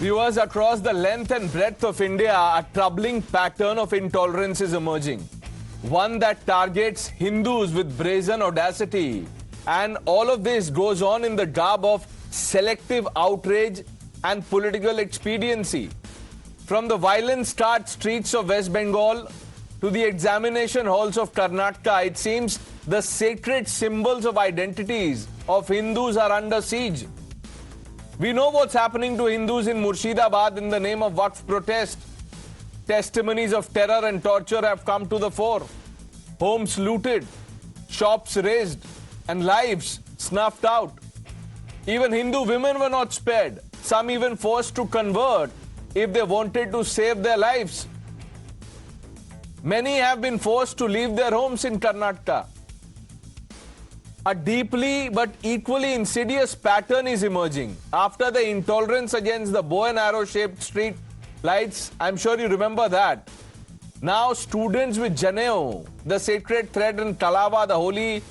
Viewers, across the length and breadth of India, a troubling pattern of intolerance is emerging. One that targets Hindus with brazen audacity. And all of this goes on in the garb of selective outrage and political expediency. From the violence-scarred streets of West Bengal to the examination halls of Karnataka, it seems the sacred symbols of identities of Hindus are under siege. We know what's happening to Hindus in Murshidabad in the name of Waqf protest. Testimonies of terror and torture have come to the fore. Homes looted, shops razed, and lives snuffed out. Even Hindu women were not spared, some even forced to convert if they wanted to save their lives. Many have been forced to leave their homes in Karnataka. A deeply but equally insidious pattern is emerging. After the intolerance against the bow and arrow shaped street lights, I'm sure you remember that. Now students with Janeu, the sacred thread, and Kalava, the holy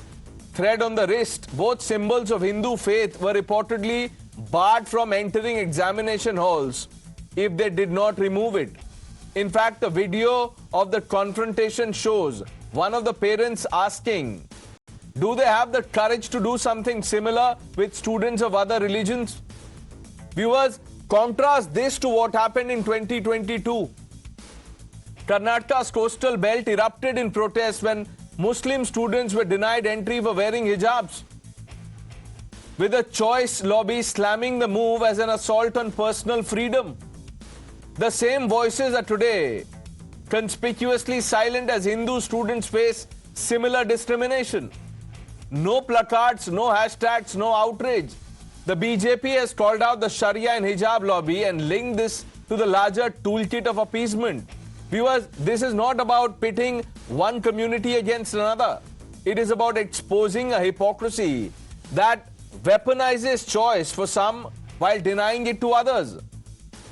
thread on the wrist, both symbols of Hindu faith, were reportedly barred from entering examination halls if they did not remove it. In fact, the video of the confrontation shows one of the parents asking, do they have the courage to do something similar with students of other religions? Viewers, contrast this to what happened in 2022. Karnataka's coastal belt erupted in protest when Muslim students were denied entry for wearing hijabs, with a choice lobby slamming the move as an assault on personal freedom. The same voices are today conspicuously silent as Hindu students face similar discrimination. No placards, no hashtags, no outrage. The BJP has called out the Sharia and hijab lobby and linked this to the larger toolkit of appeasement. Viewers, this is not about pitting one community against another. It is about exposing a hypocrisy that weaponizes choice for some while denying it to others.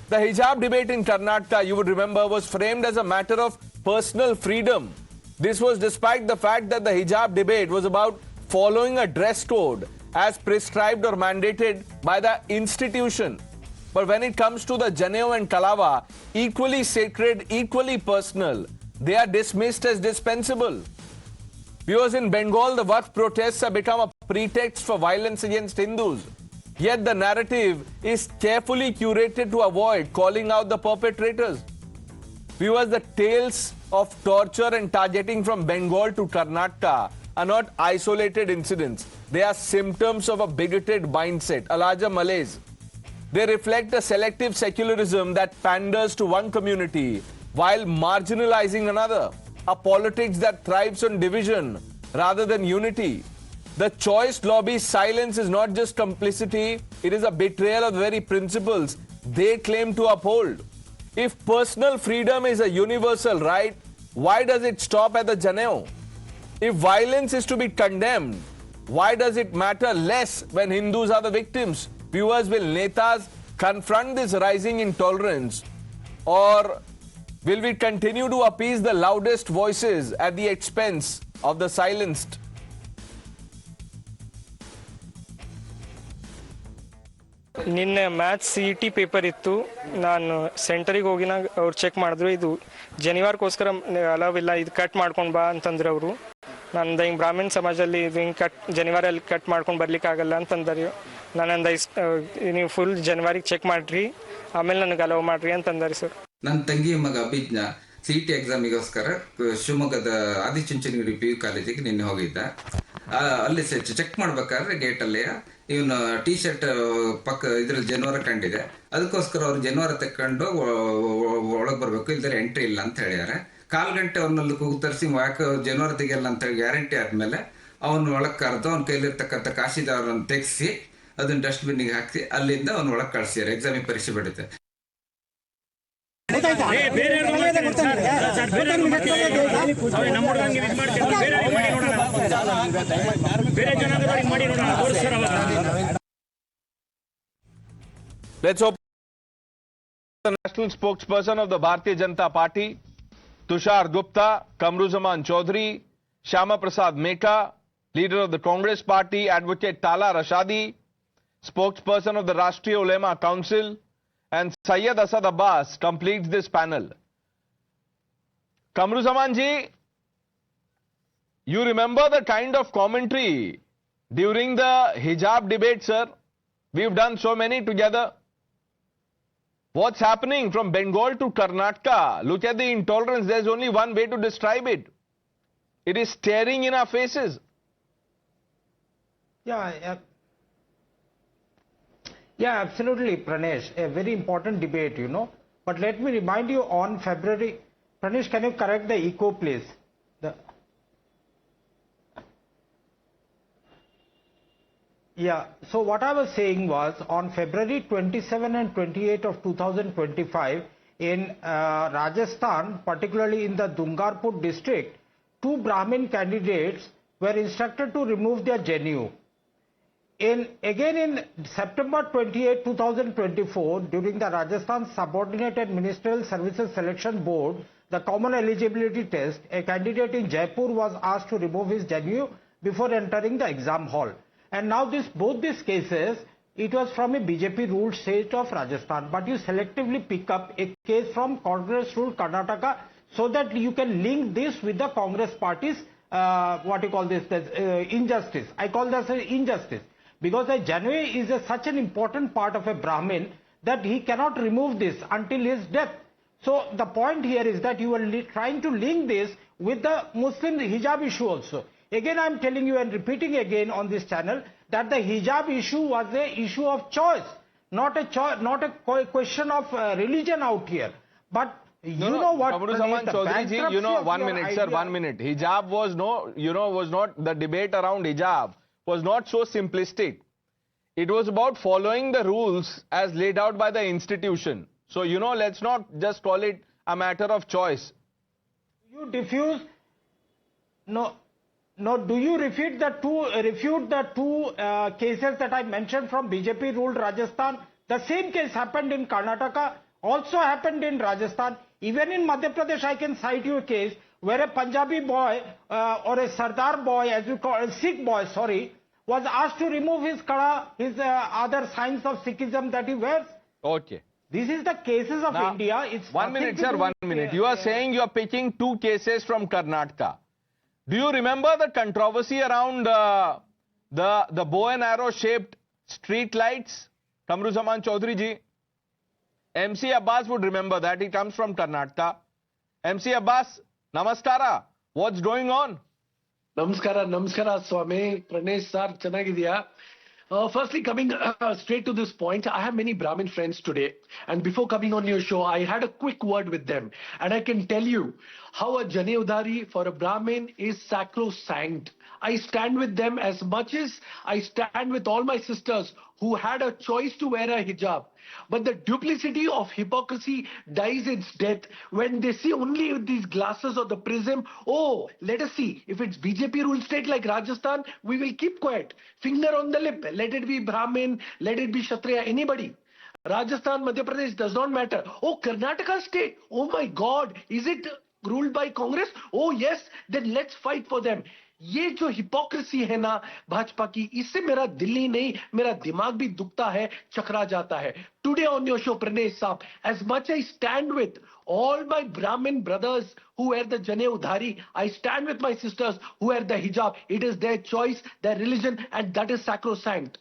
The hijab debate in Karnataka, you would remember, was framed as a matter of personal freedom. This was despite the fact that the hijab debate was about following a dress code as prescribed or mandated by the institution. But when it comes to the Janeu and Kalava, equally sacred, equally personal, they are dismissed as dispensable. Viewers, in Bengal, the Waqf protests have become a pretext for violence against Hindus. Yet the narrative is carefully curated to avoid calling out the perpetrators. Viewers, the tales of torture and targeting from Bengal to Karnataka are not isolated incidents. They are symptoms of a bigoted mindset, a larger malaise. They reflect a selective secularism that panders to one community while marginalizing another, a politics that thrives on division rather than unity. The choice lobby's silence is not just complicity, it is a betrayal of the very principles they claim to uphold. If personal freedom is a universal right, why does it stop at the Janeu? If violence is to be condemned, why does it matter less when Hindus are the victims? Viewers, will Netas confront this rising intolerance, or will we continue to appease the loudest voices at the expense of the silenced? ನಿನ್ನೆ maths CET paper ಇತ್ತು. ನಾನು ಸೆಂಟರಿಗೆ ಹೋಗಿನಾಗ ಅವ್ರು check ಮಾಡಿದ್ರು, ಇದು ಜನಿವಾರಕ್ಕೋಸ್ಕರ allow ಇಲ್ಲ, ಇದು cut ಮಾಡ್ಕೊಂಡು ಬಾ ಅಂತಂದ್ರೆ ಅವರು. ನಂದು ಹಿಂಗೆ ಬ್ರಾಹ್ಮಣ ಸಮಾಜದಲ್ಲಿ ಇದು ಹಿಂಗೆ ಜನಿವಾರಲ್ಲಿ ಕಟ್ ಮಾಡ್ಕೊಂಡು ಬರ್ಲಿಕ್ಕಾಗಲ್ಲ ಅಂತಂದ್ರೆ ನಾನಂದ ನೀವು ಫುಲ್ ಜನವರಿಗೆ ಚೆಕ್ ಮಾಡಿರಿ, ಆಮೇಲೆ ನನಗೆ ಅಲವ್ ಮಾಡಿರಿ ಅಂತಂದಾರೆ ಸರ್. ನನ್ನ ತಂಗಿ ಮಗ ಅಭಿಜ್ಞ CET ಎಕ್ಸಾಮಿಗೋಸ್ಕರ ಶಿವಮೊಗ್ಗದ ಆದಿಚುಂಚನಗಿರಿ PU ಕಾಲೇಜಿಗೆ ನಿನ್ನೆ ಹೋಗಿದ್ದ. ಅಲ್ಲಿ ಚೆಕ್ ಮಾಡ್ಬೇಕಾದ್ರೆ ಗೇಟಲ್ಲಿ ಇವನು ಟಿ ಶರ್ಟ್ ಪಕ್ಕ ಇದ್ರಲ್ಲಿ ಜನವರ ಕಂಡಿದೆ, ಅದಕ್ಕೋಸ್ಕರ ಅವ್ರು ಜನವರ ತಕೊಂಡು ಒಳಗೆ ಬರ್ಬೇಕು, ಇಲ್ದರೆ ಎಂಟ್ರಿ ಇಲ್ಲ ಅಂತ ಹೇಳಿದಾರೆ. 1/4 ಗಂಟೆ ಅವ್ರಲ್ಲಿ ಕೂತರಿಸಿ ಯಾಕೆ ಜನವರ ತೆಗಿಯಲ್ಲ ಅಂತ ಹೇಳಿ ಗ್ಯಾರಂಟಿ ಆದ್ಮೇಲೆ ಅವನು ಒಳಗೆ ಕರೆದು ಅವ್ನ ಕೈಲಿರ್ತಕ್ಕಂಥ ಕಾಶಿದಾರನ್ನು ತೆಗೆಸಿ ಅದನ್ನ ಡಸ್ಟ್ಬಿನ್ಗೆ ಹಾಕಿ ಅಲ್ಲಿಂದ ಅವ್ನು ಒಳಗೆ ಕಳಿಸಿದ್ದಾರೆ. ಎಕ್ಸಾಮಿಗೆ ಪರೀಕ್ಷೆ ಬಿಡುತ್ತೆ. Let's open the national spokesperson of the Bharatiya Janata Party, Tushar Gupta, Kamruzaman Chaudhary, Shyama Prasad Meka, leader of the Congress Party, Advocate Tala Rashadi, spokesperson of the Rashtriya Ulema Council, And Syed Asad Abbas completes this panel. Kamruzaman ji, you remember the kind of commentary during the hijab debate, sir? We've done so many together. What's happening from Bengal to Karnataka? Look at the intolerance. There's only one way to describe it. It is staring in our faces. Yeah, absolutely, Pranesh. A very important debate, you know. But let me remind you on February... Pranesh, can you correct the echo, please? Yeah, so what I was saying was on February 27 and 28 of 2025 in Rajasthan, particularly in the Dungarpur district, 2 Brahmin candidates were instructed to remove their Janeu. Again in September 28, 2024, during the Rajasthan Subordinate and Ministerial Services Selection Board, the common eligibility test, a candidate in Jaipur was asked to remove his Janeu before entering the exam hall. And now both these cases, it was from a BJP ruled state of Rajasthan, but you selectively pick up a case from Congress ruled Karnataka so that you can link this with the Congress party's, injustice. I call this an injustice. Because a Janeu is such an important part of a Brahmin that he cannot remove this until his death. So the point here is that you are trying to link this with the Muslim hijab issue also. Again, I am telling you and repeating again on this channel that the hijab issue was a issue of choice, not a question of religion out here. But you know what, Kamruzaman Chaudhary ji, you know, 1 minute, sir, 1 minute. Hijab was was not, the debate around hijab was not so simplistic. It was about following the rules as laid out by the institution. So, you know, let's not just call it a matter of choice. You diffuse, no, do you refute the two cases that I mentioned from BJP ruled Rajasthan? The same case happened in Karnataka, also happened in Rajasthan. Even in Madhya Pradesh, I can cite you a case where a Punjabi boy or a Sardar boy, as you call a Sikh boy, sorry, was asked to remove his kala, his other signs of Sikhism that he wears. Okay. This is the cases of now, India. It's 1 minute, sir, 1 minute. You are saying you are picking 2 cases from Karnataka. Do you remember the controversy around the bow and arrow shaped street lights? Kamruzaman Chaudhary ji. MC Abbas would remember that. He comes from Karnataka. MC Abbas, namaskara. What's going on? Namaskara, Swami. Pranesh sir, chanagidiya. Firstly, coming straight to this point, I have many Brahmin friends today. And before coming on your show, I had a quick word with them. And I can tell you how a Janeudhari for a Brahmin is sacrosanct. I stand with them as much as I stand with all my sisters who had a choice to wear a hijab. But the duplicity of hypocrisy dies its death when they see only these glasses or the prism. Oh, let us see. If it's BJP ruled state like Rajasthan, we will keep quiet. Finger on the lip. Let it be Brahmin, let it be Kshatriya, anybody. Rajasthan, Madhya Pradesh does not matter. Oh, Karnataka state. Oh my God. Is it ruled by Congress? Oh yes. Then let's fight for them. ये जो hypocrisy है ना भाजपा की, इससे मेरा दिल ही नहीं मेरा दिमाग भी दुखता है, चकरा जाता है. Today on your show, Pranesh Saab, as much I stand with all my Brahmin brothers who wear the Janeudhari, I stand with my sisters who wear the hijab. It is their choice, their religion, and that is sacrosanct.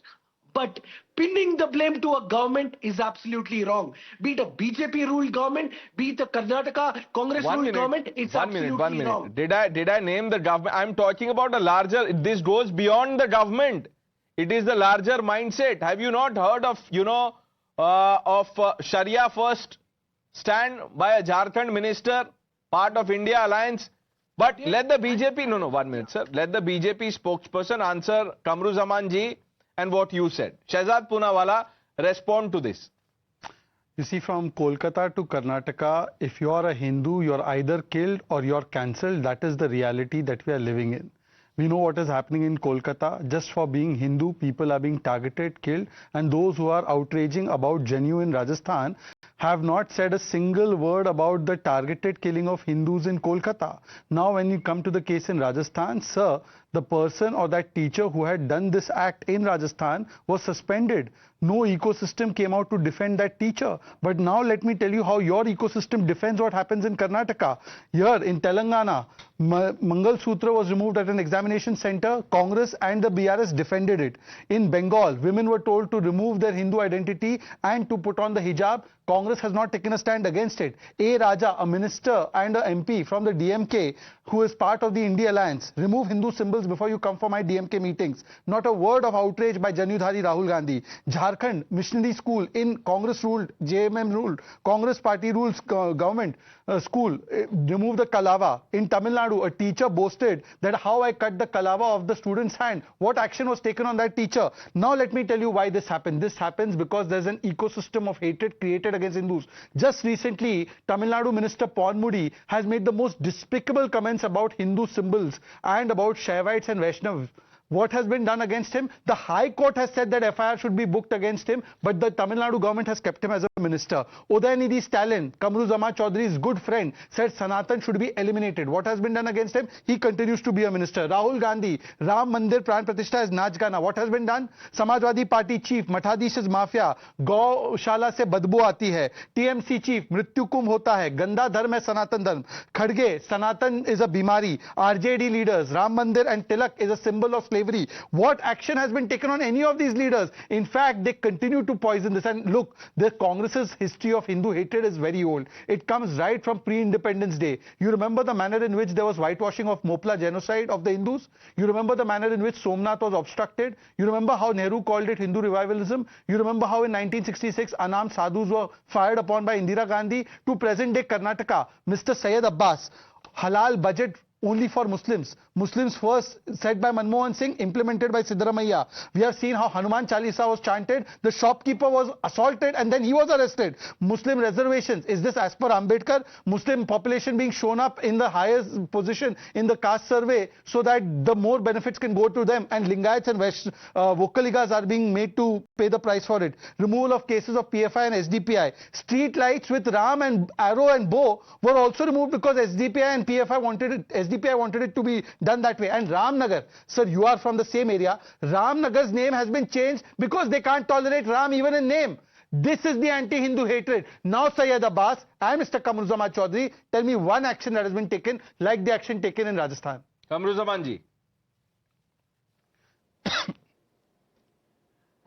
But pinning the blame to a government is absolutely wrong. Be it a BJP-ruled government, be it a Karnataka Congress-ruled government, it's absolutely wrong. Did I name the government? I'm talking about a larger, this goes beyond the government. It is the larger mindset. Have you not heard of, Sharia first stand by a Jharkhand minister, part of India Alliance? But let the BJP, 1 minute, sir. Let the BJP spokesperson answer Kamruzaman ji and what you said. Shahzad Poonawala, respond to this. You see, from Kolkata to Karnataka, if you are a Hindu, you are either killed or you are cancelled. That is the reality that we are living in. We know what is happening in Kolkata. Just for being Hindu, people are being targeted, killed. And those who are outraging about Janeu in Rajasthan have not said a single word about the targeted killing of Hindus in Kolkata. Now, when you come to the case in Rajasthan, sir, The person or that teacher who had done this act in Rajasthan was suspended. No ecosystem came out to defend that teacher. But now let me tell you how your ecosystem defends what happens in Karnataka. Here in Telangana, Mangal Sutra was removed at an examination center. Congress and the BRS defended it. In Bengal, women were told to remove their Hindu identity and to put on the hijab. Congress has not taken a stand against it. A. Raja, a minister and a MP from the DMK who is part of the India Alliance, remove Hindu symbols before you come for my DMK meetings. Not a word of outrage by Janeu Rahul Gandhi. Jharkhand missionary school in Congress ruled, JMM ruled, Congress party rules government school, remove the kalava. In Tamil Nadu, a teacher boasted that how I cut the kalava of the student's hand. What action was taken on that teacher? Now let me tell you why this happened. This happens because there's an ecosystem of hatred created against Hindus. Just recently, Tamil Nadu Minister Ponmudi has made the most despicable comments about Hindu symbols and about Shaivites and Vaishnavs. What has been done against him? The High Court has said that FIR should be booked against him, but the Tamil Nadu government has kept him as a minister. Udayanidhi Stalin, Kamruzama Chaudhary's good friend, said Sanatan should be eliminated. What has been done against him? He continues to be a minister. Rahul Gandhi, Ram Mandir Pran Pratishtha is Naach Gana. What has been done? Samajwadi Party chief, Mathadish's mafia, Gaushala se badbu aati hai. TMC chief, Mrityu Kumbh hota hai. Ganda dharm hai Sanatan dharm. Khadge, Sanatan is a bimari. RJD leaders, Ram Mandir and Tilak is a symbol of slavery. What action has been taken on any of these leaders? In fact, they continue to poison this. And look, the Congress's history of Hindu hatred is very old. It comes right from pre-Independence Day. You remember the manner in which there was whitewashing of Mopla genocide of the Hindus? You remember the manner in which Somnath was obstructed? You remember how Nehru called it Hindu revivalism? You remember how in 1966 unarmed sadhus were fired upon by Indira Gandhi? To present day Karnataka, Mr. Syed Abbas, halal budget only for Muslims. Muslims first said by Manmohan Singh, implemented by Siddaramaiah. We have seen how Hanuman Chalisa was chanted, the shopkeeper was assaulted and then he was arrested. Muslim reservations, is this as per Ambedkar? Muslim population being shown up in the highest position in the caste survey so that the more benefits can go to them, and Lingayats and Vokaligas are being made to pay the price for it. Removal of cases of PFI and SDPI. Street lights with Ram and arrow and bow were also removed because SDPI and PFI wanted it to be done that way. And Ramnagar, sir, you are from the same area. Ramnagar's name has been changed because they can't tolerate Ram even in name. This is the anti-Hindu hatred. Now, Syed Abbas and Mr. Kamruzzaman Chaudhary, tell me one action that has been taken like the action taken in Rajasthan. Kamruzzaman ji.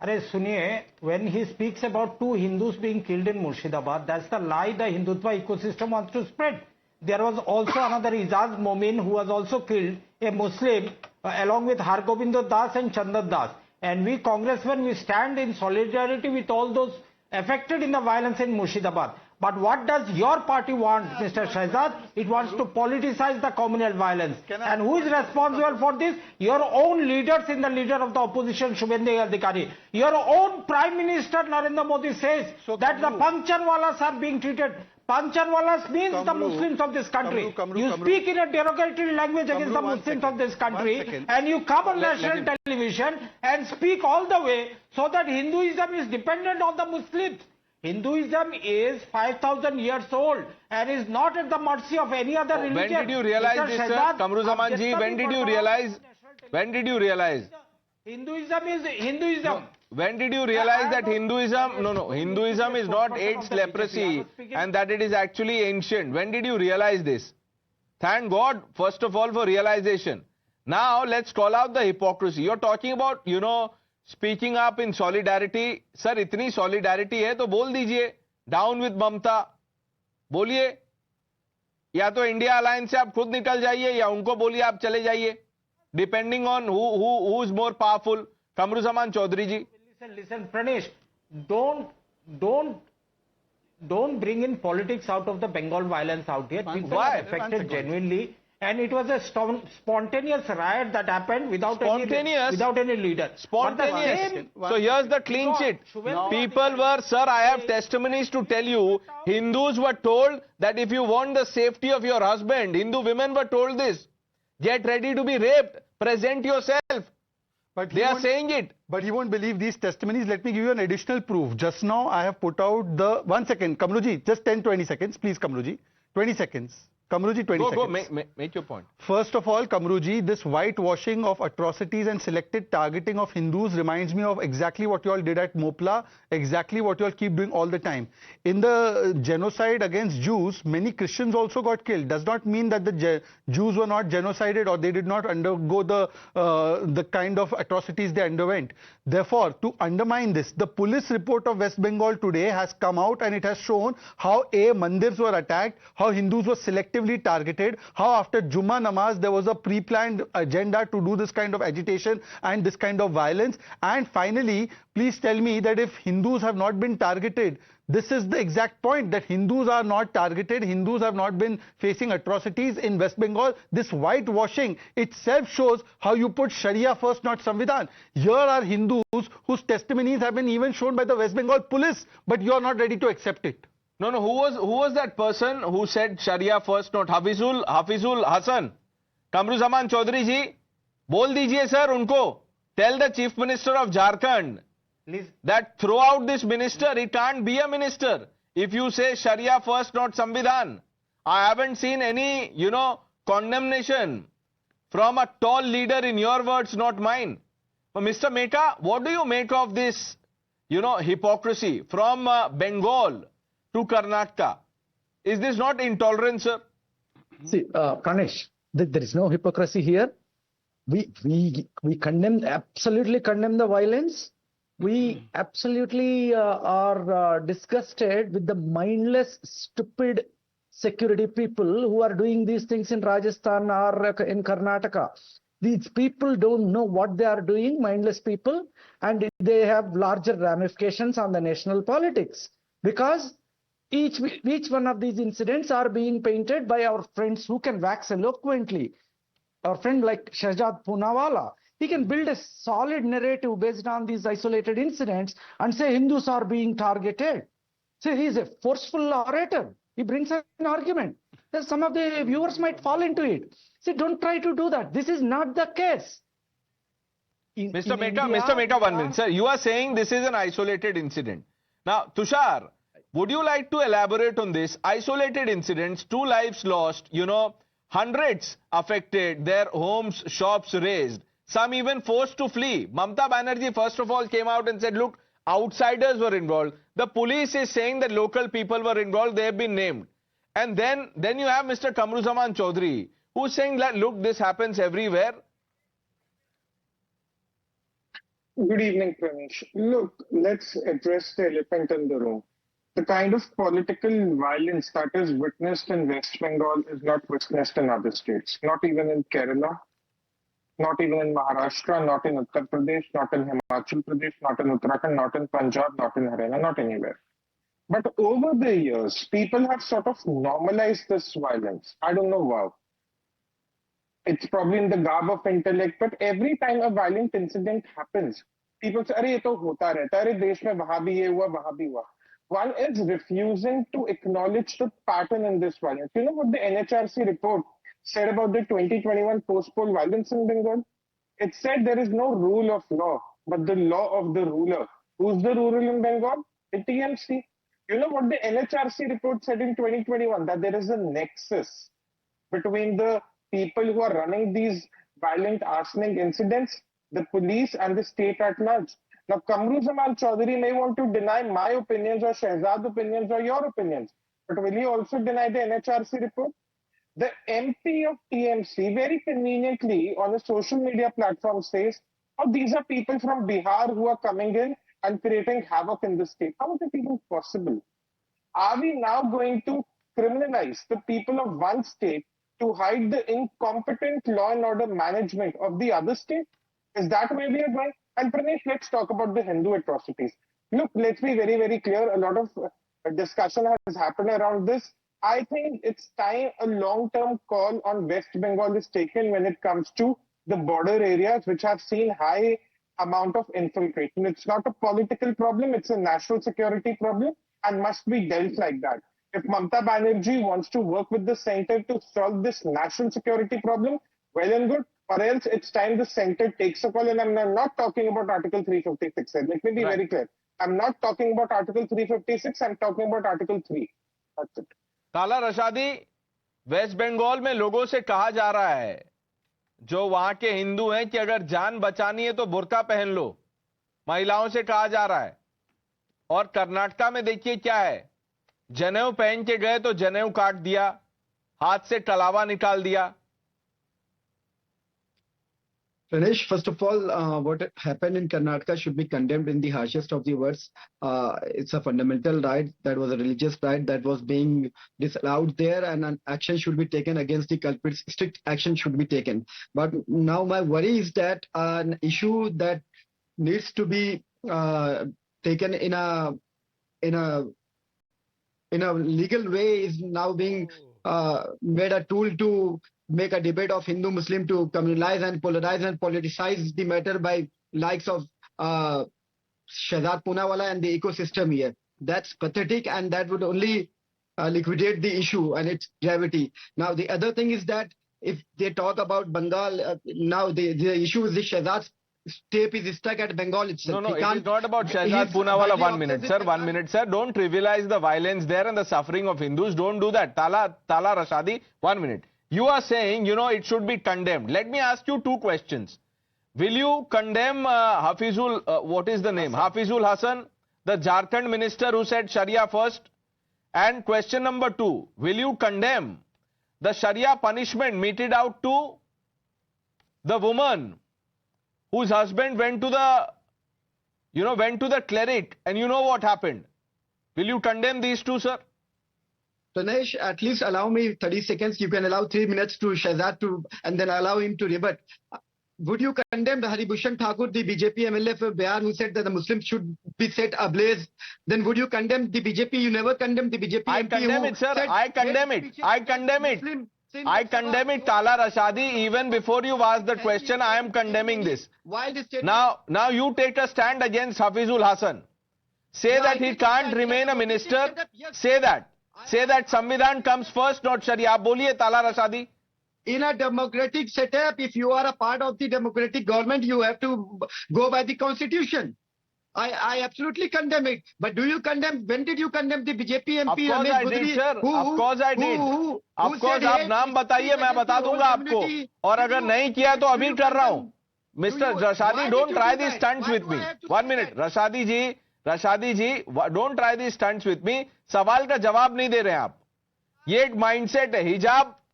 Arey suniye, when he speaks about 2 Hindus being killed in Murshidabad, that's the lie the Hindutva ecosystem wants to spread. There was also another Ijaz Momin who was also killed, a Muslim, along with Hargobindo Das and Chandan Das. And we congressmen, we stand in solidarity with all those affected in the violence in Murshidabad. But what does your party want, Mr. Shahzad? It wants to politicize the communal violence. And who is responsible for this? Your own leaders in the leader of the opposition, Shubhendu Adhikari. Your own Prime Minister Narendra Modi says that the Pancharwalas are being treated. Pancharwalas means the Muslims of this country. You speak in a derogatory language against the Muslims of this country, and you come on national television and speak all the way so that Hinduism is dependent on the Muslims. Hinduism is 5,000 years old and is not at the mercy of any other religion. When did you realize this, sir? Kamruzzaman ji, when did you realize? When did you realize? Hinduism is Hinduism. No. When did you realize that Hinduism, Hinduism is not AIDS, leprosy, and that it is actually ancient? When did you realize this? Thank God, first of all, for realization. Now, let's call out the hypocrisy. You're talking about, speaking up in solidarity. Sir, itni solidarity hai, to bol dijiye. Down with Mamta. Boliye. या तो India alliance से आप खुद निकल जाइए या उनको बोलिए आप चले जाइए. Depending on who is more powerful. Kamruzzaman Chaudhary ji. Listen, Pranesh, don't bring in politics out of the Bengal violence out here. People are affected genuinely, and it was a spontaneous riot that happened without any leader. Spontaneous. So here's the clean sheet. People were, sir, I have testimonies to tell you, Hindus were told that if you want the safety of your husband, Hindu women were told this. Get ready to be raped. Present yourself. But they are saying it. But you won't believe these testimonies. Let me give you an additional proof. Just now I have put out the... 1 second, Kamruji, just 10-20 seconds. Please, Kamruji. 20 seconds. Kamruji, 20 Go, seconds. make your point. First of all, Kamruji, this whitewashing of atrocities and selected targeting of Hindus reminds me of exactly what you all did at Mopla, exactly what you all keep doing all the time. In the genocide against Jews, many Christians also got killed. Does not mean that the Jews were not genocided or they did not undergo the kind of atrocities they underwent. Therefore, to undermine this, the police report of West Bengal today has come out and it has shown how mandirs were attacked, how Hindus were selectively targeted, how after Jummah Namaz there was a pre-planned agenda to do this kind of agitation and this kind of violence. And finally, please tell me that if Hindus have not been targeted, this is the exact point, that Hindus are not targeted, Hindus have not been facing atrocities in West Bengal. This whitewashing itself shows how you put Sharia first, not Samvidhan. Here are Hindus whose testimonies have been even shown by the West Bengal police, but you are not ready to accept it. No, who was that person who said Sharia first, not Hafizul Hasan? Kamruzaman Chaudhary ji, bol dijiye sir unko. Tell the Chief Minister of Jharkhand that throughout this minister, he can't be a minister if you say Sharia first, not Samvidhan. I haven't seen any, condemnation from a tall leader, in your words, not mine. But Mr. Mehta, what do you make of this, hypocrisy from Bengal to Karnataka? Is this not intolerance, sir? See, Pranesh, there is no hypocrisy here. We absolutely condemn the violence. We absolutely are disgusted with the mindless, stupid security people who are doing these things in Rajasthan or in Karnataka. These people don't know what they are doing, mindless people, and they have larger ramifications on the national politics, because each one of these incidents are being painted by our friends who can wax eloquently. Our friend like Shahzad Poonawala, he can build a solid narrative based on these isolated incidents and say Hindus are being targeted. See, he is a forceful orator. He brings an argument. Then some of the viewers might fall into it. See, don't try to do that. This is not the case. Mr. Mehta, 1 minute. Sir, you are saying this is an isolated incident. Now, Tushar, would you like to elaborate on this? Isolated incidents, 2 lives lost, hundreds affected, their homes, shops razed, some even forced to flee. Mamata Banerjee first of all came out and said, look, outsiders were involved. The police is saying that local people were involved, they have been named. And then you have Mr. Kamruzaman Chaudhary, who's saying that, look, this happens everywhere. Good evening, Pranesh. Look, let's address the elephant in the room. The kind of political violence that is witnessed in West Bengal is not witnessed in other states, not even in Kerala, not even in Maharashtra, not in Uttar Pradesh, not in Himachal Pradesh, not in Uttarakhand, not in Punjab, not in Haryana, not anywhere. But over the years, people have sort of normalized this violence. I don't know how. It's probably in the garb of intellect, but every time a violent incident happens, people say, "Arey, ye to hota rehta hai. Arey, desh mein wahan bhi ye hua, wahan bhi hua." One is refusing to acknowledge the pattern in this violence. You know what the NHRC report said about the 2021 post-poll violence in Bengal? It said there is no rule of law, but the law of the ruler. Who's the ruler in Bengal? The TMC. You know what the NHRC report said in 2021? That there is a nexus between the people who are running these violent arsoning incidents, the police and the state at large. Now, Kamruzaman Chaudhary may want to deny my opinions or Shahzad's opinions or your opinions, but will he also deny the NHRC report? The MP of TMC very conveniently on a social media platform says, oh, these are people from Bihar who are coming in and creating havoc in the state. How is it even possible? Are we now going to criminalize the people of one state to hide the incompetent law and order management of the other state? Is that where we are going? And Pranesh, let's talk about the Hindu atrocities. Look, let's be very, very clear. A lot of discussion has happened around this. I think it's time a long-term call on West Bengal is taken when it comes to the border areas which have seen high amount of infiltration. It's not a political problem, it's a national security problem and must be dealt like that. If Mamata Banerjee wants to work with the center to solve this national security problem, well and good, or else it's time the center takes a call. And I'm not talking about Article 356. Let me be very clear. I'm not talking about Article 356, I'm talking about Article 3. That's it. Tala Rashadi, West Bengal में लोगों से कहा जा रहा है जो वहां के हिंदू हैं कि अगर जान बचानी है तो बुर्का पहन लो, महिलाओं से कहा जा रहा है। और कर्नाटका में देखिए क्या है, जनेऊ पहन के गए तो जनेऊ काट दिया, हाथ से कलावा निकाल दिया। Pranesh, first of all, what happened in Karnataka should be condemned in the harshest of the words. It's a fundamental right, that was a religious right that was being disallowed there, and an action should be taken against the culprits. Strict action should be taken. But now my worry is that an issue that needs to be taken in a legal way is now being made a tool to make a debate of Hindu-Muslim, to communalize and polarize and politicize the matter by likes of Shahzad Poonawalla and the ecosystem here. That's pathetic, and that would only liquidate the issue and its gravity. Now, the other thing is that if they talk about Bengal, now the issue is the Shahzad's tape is stuck at Bengal itself. No, it is not about Shahzad Poonawalla. 1 minute, sir. 1 minute, sir. Don't trivialize the violence there and the suffering of Hindus. Don't do that. Tala Rashadi, 1 minute. You are saying, it should be condemned. Let me ask you two questions. Will you condemn Hafizul, what is the name? Hafizul Hasan, the Jharkhand minister who said Sharia first? And question number 2, will you condemn the Sharia punishment meted out to the woman whose husband went to the cleric, and you know what happened? Will you condemn these two, sir? Pranesh, at least allow me 30 seconds. You can allow 3 minutes to Shahzad and then allow him to rebut. Would you condemn the Haribhushan Thakur, the BJP MLA for Bihar, who said that the Muslims should be set ablaze? Then would you condemn the BJP? You never condemned the BJP I MP condemn it, sir. I condemn it. I condemn it. I condemn it, Tala Rashadi. Even before you asked the question, I am condemning this. Now you take a stand against Hafizul Hasan. Say that he can't remain a minister. Say that. Say that Samvidhan comes first, not Sharia. आप बोलिए Tala Rashadi. In a democratic setup, if you are a part of the democratic government, you have to go by the constitution. I absolutely condemn it. But do you condemn? When did you condemn the BJP MP? Of course I did, sir. Of course I did. Of course, आप नाम बताइए, मैं बता दूंगा आपको. और अगर नहीं किया तो अभी कर रहा हूँ. Mr. Rashadi, don't try these stunts with me. 1 minute, Rashadi ji, don't try these stunts with me. सवाल का जवाब नहीं दे रहे हैं आप. ये एक माइंडसेट है.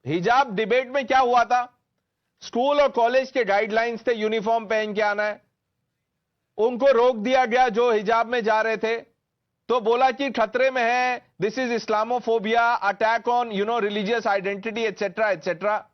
हिजाब डिबेट में क्या हुआ था? स्कूल और कॉलेज के गाइडलाइंस थे, यूनिफॉर्म पहन के आना है. उनको रोक दिया गया जो हिजाब में जा रहे थे, तो बोला कि खतरे में है, this is Islamophobia, attack on religious identity etcetera etcetera.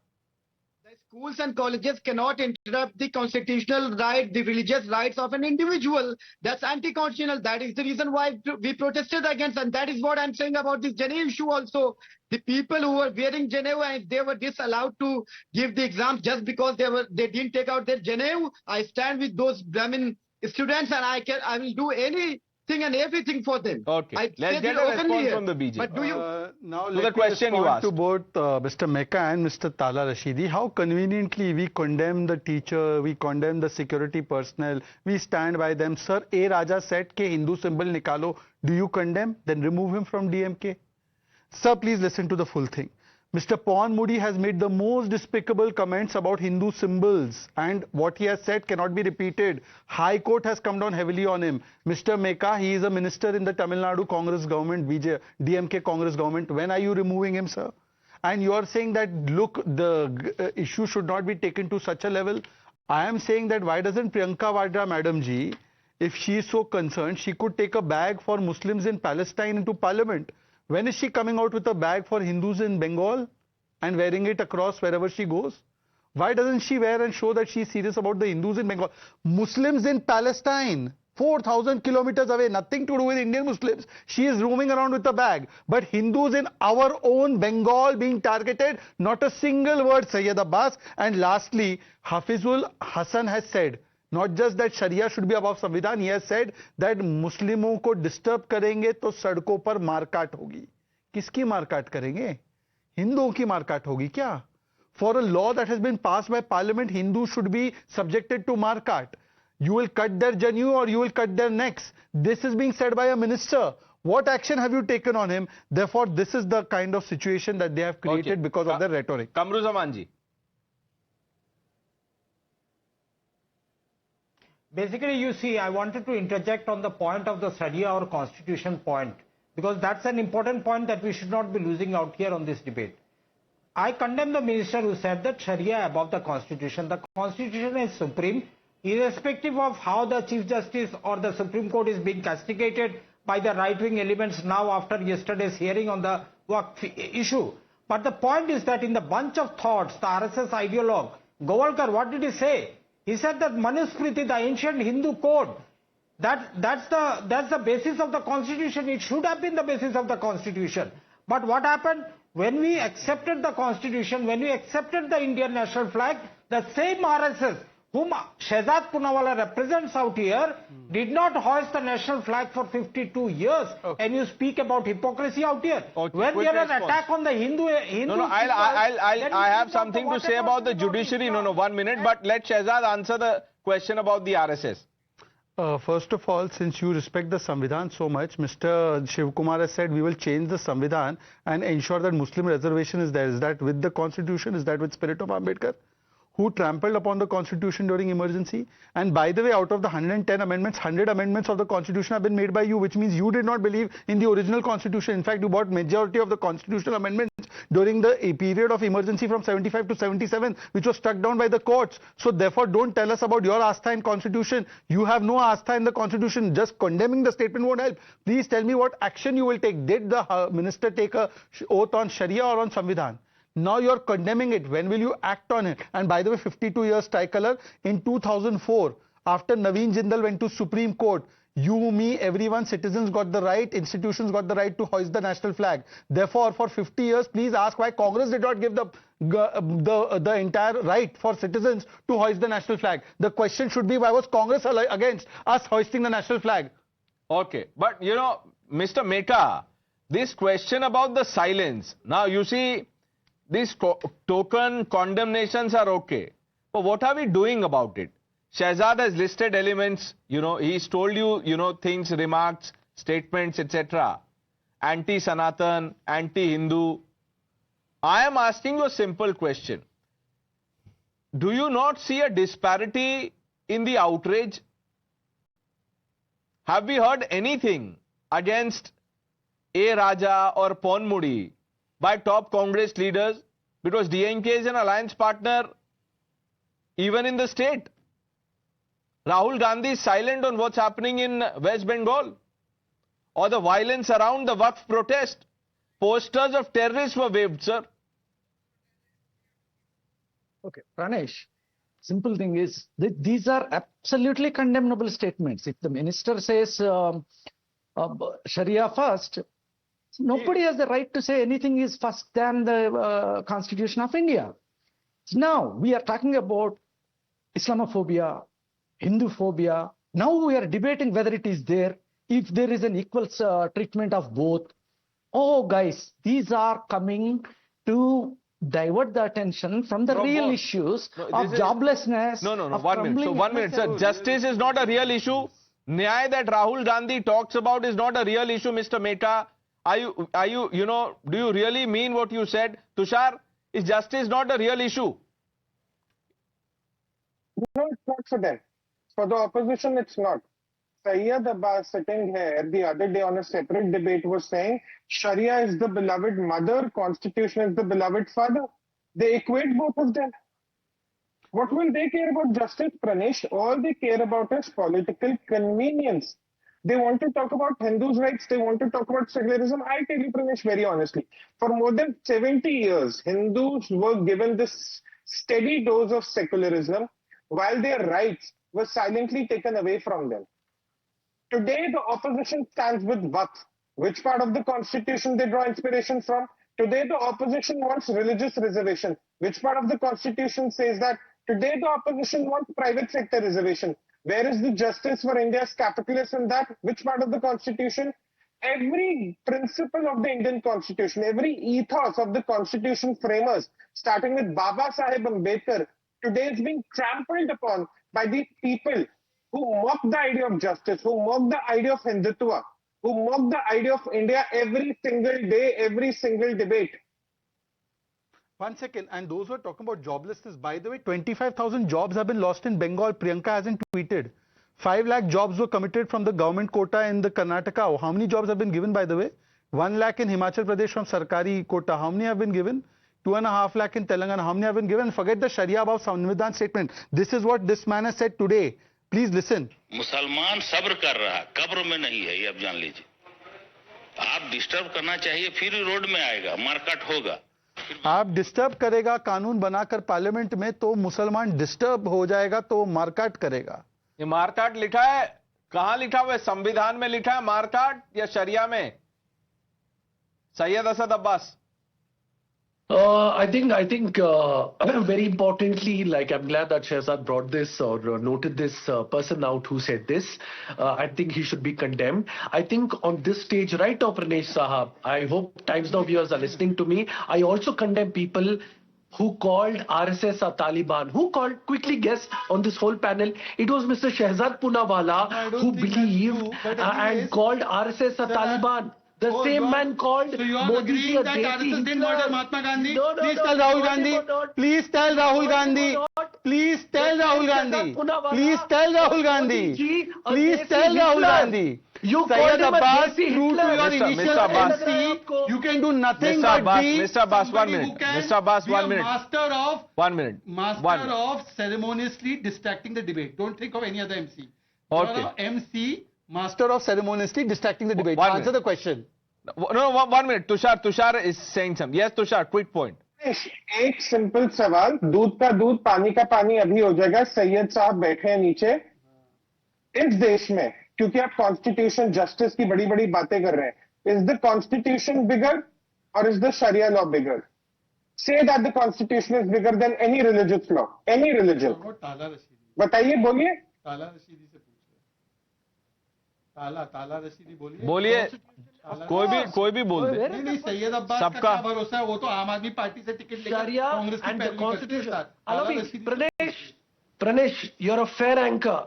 Schools and colleges cannot interrupt the constitutional right, the religious rights of an individual. That's anti-constitutional. That is the reason why we protested against, and that is what I'm saying about this Janeu issue also. The people who were wearing Janeu, and they were disallowed to give the exams just because they didn't take out their Janeu. I stand with those Brahmin students, and I will do anything and everything for them. Okay, let's get a response from the BJP. But do you now to the question you asked to both Mr. Mecca and Mr. Tala Rashidi, how conveniently we condemn the teacher, we condemn the security personnel, we stand by them. Sir, A Raja said ke Hindu symbol nikalo. Do you condemn? Then remove him from DMK. Sir, please listen to the full thing. Mr. Pawan Moody has made the most despicable comments about Hindu symbols, and what he has said cannot be repeated. High Court has come down heavily on him. Mr. Mecca, he is a minister in the Tamil Nadu Congress government, DMK Congress government. When are you removing him, sir? And you are saying that, look, the issue should not be taken to such a level. I am saying that why doesn't Priyanka Vadra, Madam Ji, if she is so concerned, she could take a bag for Muslims in Palestine into parliament. When is she coming out with a bag for Hindus in Bengal and wearing it across wherever she goes? Why doesn't she wear and show that she is serious about the Hindus in Bengal? Muslims in Palestine, 4,000 kilometers away, nothing to do with Indian Muslims. She is roaming around with a bag. But Hindus in our own Bengal being targeted, not a single word, Sayyid Abbas. And lastly, Hafizul Hasan has said, not just that Sharia should be above Samvidhan, he has said that Muslimon ko disturb karenge to sadko par markaat hogi. Kiski markaat karenge? Hinduon ki markaat hogi kya? For a law that has been passed by parliament, Hindus should be subjected to markaat. You will cut their Janeu or you will cut their necks. This is being said by a minister. What action have you taken on him? Therefore, this is the kind of situation that they have created because of their rhetoric. Kamru Zamanji. Basically, you see, I wanted to interject on the point of the Sharia or constitution point, because that's an important point that we should not be losing out here on this debate. I condemn the minister who said that Sharia above the constitution. The constitution is supreme, irrespective of how the Chief Justice or the Supreme Court is being castigated by the right-wing elements now after yesterday's hearing on the Waqf issue. But the point is that in the bunch of thoughts, the RSS ideologue, Govalkar, what did he say? He said that Manusmriti, the ancient Hindu code, that's the basis of the constitution. It should have been the basis of the constitution. But what happened? When we accepted the constitution, when we accepted the Indian national flag, the same RSS whom Shehzad Poonawalla represents out here did not hoist the national flag for 52 years. Okay. And you speak about hypocrisy out here. Okay. When Quick there is an response. attack on the Hindu I have something to say about the judiciary. No, 1 minute. But let Shehzad answer the question about the RSS. First of all, since you respect the Samvidhan so much, Mr. Shivkumar has said we will change the Samvidhan and ensure that Muslim reservation is there. Is that with the constitution? Is that with spirit of Ambedkar, who trampled upon the constitution during emergency? And by the way, out of the 110 amendments, 100 amendments of the constitution have been made by you, which means you did not believe in the original constitution. In fact, you bought majority of the constitutional amendments during the period of emergency from 75 to 77, which was struck down by the courts. So therefore, don't tell us about your astha in constitution. You have no astha in the constitution. Just condemning the statement won't help. Please tell me what action you will take. Did the minister take a oath on Sharia or on Samvidhan? Now you're condemning it. When will you act on it? And by the way, 52 years tricolor. In 2004, after Naveen Jindal went to Supreme Court, you, me, everyone, citizens got the right, institutions got the right to hoist the national flag. Therefore, for 50 years, please ask why Congress did not give the entire right for citizens to hoist the national flag. The question should be, why was Congress against us hoisting the national flag? Okay, but you know, Mr. Meka, this question about the silence. Now, you see, these token condemnations are okay. But what are we doing about it? Shehzad has listed elements, he's told you, things, remarks, statements, etc. Anti-Sanatan, anti-Hindu. I am asking you a simple question. Do you not see a disparity in the outrage? Have we heard anything against A. Raja or Ponmudi by top Congress leaders? Because DNK is an alliance partner even in the state. Rahul Gandhi is silent on what's happening in West Bengal, or the violence around the Waqf protest. Posters of terrorists were waved, sir. Okay, Pranesh, simple thing is that these are absolutely condemnable statements. If the minister says Sharia first, nobody has the right to say anything is first than the Constitution of India. Now we are talking about Islamophobia, Hinduphobia. Now we are debating whether it is there, if there is an equal treatment of both. Oh, guys, these are coming to divert the attention from the real issues of joblessness. No, 1 minute. So 1 minute, sir. Justice is not a real issue. Nyay that Rahul Gandhi talks about is not a real issue, Mr. Meka. Do you really mean what you said? Tushar, is justice not a real issue? No, it's not for them. For the opposition, it's not. Sayyid Abbas sitting here the other day on a separate debate was saying Sharia is the beloved mother, Constitution is the beloved father. They equate both of them. What will they care about justice, Pranesh? All they care about is political convenience. They want to talk about Hindus' rights. They want to talk about secularism. I'll tell you, Pranesh, very honestly. For more than 70 years, Hindus were given this steady dose of secularism while their rights were silently taken away from them. Today, the opposition stands with Waqf. Which part of the constitution they draw inspiration from? Today, the opposition wants religious reservation. Which part of the constitution says that? Today, the opposition wants private sector reservation. Where is the justice for India's capitalists in that? Which part of the constitution? Every principle of the Indian constitution, every ethos of the constitution framers, starting with Baba Saheb Ambedkar, today is being trampled upon by the people who mock the idea of justice, who mock the idea of Hindutva. who mock the idea of India every single day, every single debate. 1 second, and those who are talking about joblessness, by the way, 25,000 jobs have been lost in Bengal. Priyanka hasn't tweeted. 5 lakh jobs were committed from the government quota in the Karnataka. How many jobs have been given, by the way? 1 lakh in Himachal Pradesh from Sarkari quota. How many have been given? 2.5 lakh in Telangana. How many have been given? Forget the Sharia above Samvidhan statement. This is what this man has said today. Please listen. मुसलमान सब्र कर रहा है, कब्र में नहीं है, ये आप जान लीजिए. आप डिस्टर्ब करना चाहिए, फिर ही रोड में आएगा, मारकाट होगा. आप डिस्टर्ब करेगा कानून बनाकर पार्लियामेंट में तो मुसलमान डिस्टर्ब हो जाएगा तो मारकाट करेगा. ये मारकाट लिखा है, कहां लिखा हुआ है? संविधान में लिखा है मारकाट या शरिया में? Syed Asad Abbas. I think very importantly, like I'm glad that Shehzad brought this or noted this person out who said this. I think he should be condemned. I think on this stage right now, Pranesh Sahab, I hope Times Now viewers are listening to me. I also condemn people who called RSS a Taliban. Who called? Quickly guess on this whole panel. It was Mr. Shehzad Poonawala who believed and called RSS a Taliban. The same man called Modi ji a Desi Hitler. Mahatma Gandhi. No, Please tell Rahul Gandhi. Please tell Rahul Gandhi. Please tell Rahul Gandhi. Please tell Rahul Gandhi. Please tell Rahul Gandhi. You Sayyid called him a Abbas, Desi true to Hitler. your Mr. initial Abbas. MC, you can do nothing Mr. but Abbas, be Mr. Abbas, 1 somebody minute. who can Mr. Abbas, be 1 a minute. master of 1 minute. Master 1 minute. of ceremoniously distracting the debate. Don't think of any other MC. Okay. You're a MC, master of ceremoniously distracting the debate. 1 Answer minute. the question. No, 1 minute. Tushar is saying something. Yes, Tushar, quick point. एक simple सवाल, दूध का दूध पानी का पानी अभी हो जाएगा. सैयद साहब बैठे हैं नीचे. इस देश में क्योंकि आप कॉन्स्टिट्यूशन जस्टिस की बड़ी बड़ी बातें कर रहे हैं, is the constitution bigger or is the sharia law bigger? Say that the constitution is bigger than any religious law, any religion. बताइए, बोलिए. ताला रशीदी से पूछ ताला रशीदी बोलिए. कोई भी बोल दे. नहीं सैयद अब्बास का सबका क्या भरोसा है? वो तो आम आदमी पार्टी से टिकट लेकर कांग्रेस की पैरवी करते हैं. Pranesh, you're a fair anchor.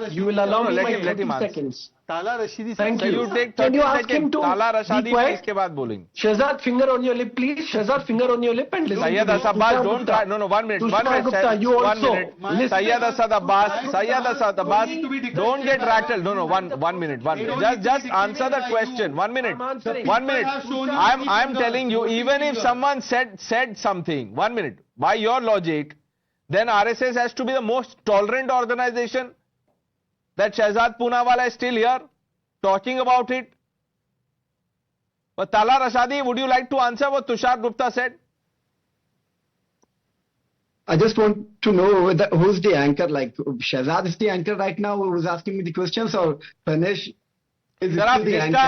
You will allow me my 30 seconds. Tala Rashidi. Thank you. You take 30 Can you ask him seconds. to Tala be Rashidi quiet? इसके बाद बोलेंगे. Shehzad, finger on your lip, please. Shehzad, finger on your lip and listen. Sayyid to me. Asad Abbas, Tushar don't Gupta. try. No, 1 minute. Tushar 1 minute. Gupta, you 1 also. minute. Listen. Sayyid Asad Abbas, don't get rattled. No, 1 minute. Just answer the question. 1 minute. 1 minute. I'm telling you, even if someone said something, 1 minute, by your logic, then RSS has to be the most tolerant organization. That Shehzad Poonawala is still here talking about it. But Tala Rashidi, would you like to answer what Tushar Gupta said? I just want to know who's the anchor, like Shehzad is the anchor right now who's asking me the questions, or Pranesh is sir the anchor?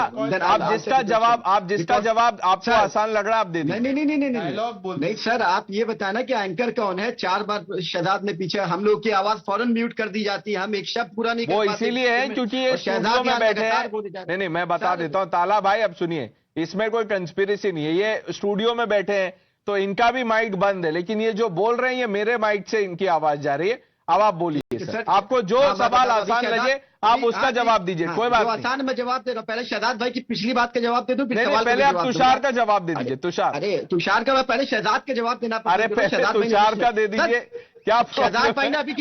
आप जिसका जवाब आपको आसान लग रहा है आप दे दीजिए. नहीं सर, आप ये बताना कि एंकर कौन है. 4 बार शहजाद ने पीछे, हम लोग की आवाज फौरन म्यूट कर दी जाती है, हम एक शब्द पूरा नहीं कर वो पाते. इसीलिए है क्योंकि ये स्टूडियो में बैठे हैं. नहीं मैं बता देता हूँ ताला भाई, अब सुनिए, इसमें कोई कंस्पिरेसी नहीं है. ये स्टूडियो में बैठे हैं तो इनका भी माइक बंद है, लेकिन ये जो बोल रहे हैं ये मेरे माइक से इनकी आवाज जा रही है. अब आप बोलिए सर, आपको जो सवाल आसान लगे आप उसका जवाब दीजिए. कोई बात नहीं, आसान मैं जवाब दे रहा हूँ. पहले शहजाद भाई की पिछली बात का जवाब दे दूं, पहले आप तुषार का जवाब दे दीजिए. तुषार, अरे तुषार का, मैं पहले शहजाद का जवाब देना पड़ेगा. अरे पहले तुषार का दे दीजिए. क्या शहजाद भाई ने अभी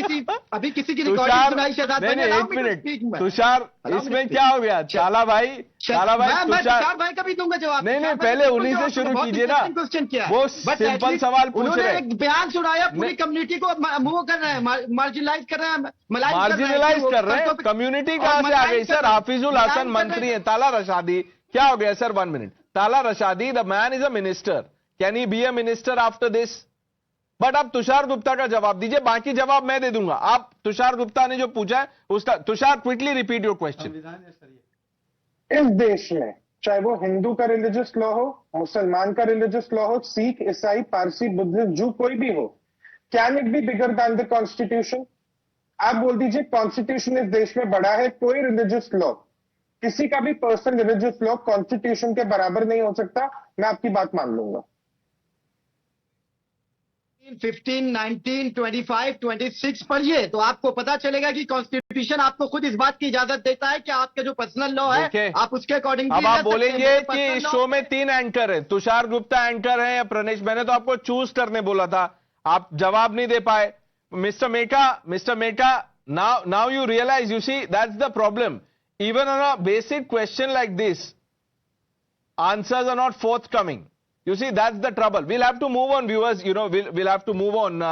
किसी की रिकॉर्डिंग सुनाई. शहजाद भाई ने, एक मिनट तुषार, इसमें क्या हो गया? ताला भाई तुषार भाई का भी दूंगा जवाब. नहीं पहले उन्हीं से शुरू कीजिए ना. क्वेश्चन क्या वो सिंपल सवाल पूछ रहे हैं. एक बयान सुनाया, पूरी कम्युनिटी को वो कर रहे हैं, मार्जिनलाइज कर रहे हैं, मार्जिनलाइज कर रहे हैं. कम्युनिटी कहां से आ गई सर? हाफिजुल हसन मंत्री है. ताला रशादी क्या हो गया सर? 1 मिनट. ताला रशादी, the man is a minister. Can he be a minister after this? But आप तुषार गुप्ता का जवाब दीजिए, बाकी जवाब मैं दे दूंगा. आप तुषार गुप्ता ने जो पूछा है उसका, Tushar quickly repeat your question. इस देश में चाहे वो हिंदू का रिलीजियस लॉ हो, मुसलमान का रिलीजियस लॉ हो, सिख, ईसाई, पारसी, बुद्धिस्ट, जू कोई भी हो, can it be bigger than the constitution? आप बोल दीजिए कॉन्स्टिट्यूशन इस देश में बड़ा है. कोई रिलीजियस लॉ, किसी का भी पर्सनल रिलीजियस लॉ कॉन्स्टिट्यूशन के बराबर नहीं हो सकता. मैं आपकी बात मान लूंगा. 15, 19, 25, 26 पढ़िए तो आपको पता चलेगा कि कॉन्स्टिट्यूशन कॉन्स्टिट्यूशन आपको खुद इस बात की इजाजत देता है कि आपके जो पर्सनल लॉ देखिए, है आप उसके अकॉर्डिंग अब आप बोलेंगे कि इस शो में 3 एंकर है, तुषार गुप्ता एंकर है या प्रणेश, मैंने तो आपको चूज करने बोला था, आप जवाब नहीं दे पाए. Mister Meta, now you realize, you see, that's the problem. Even on a basic question like this, answers are not forthcoming. You see, that's the trouble. We'll have to move on, viewers. You know, we'll have to move on.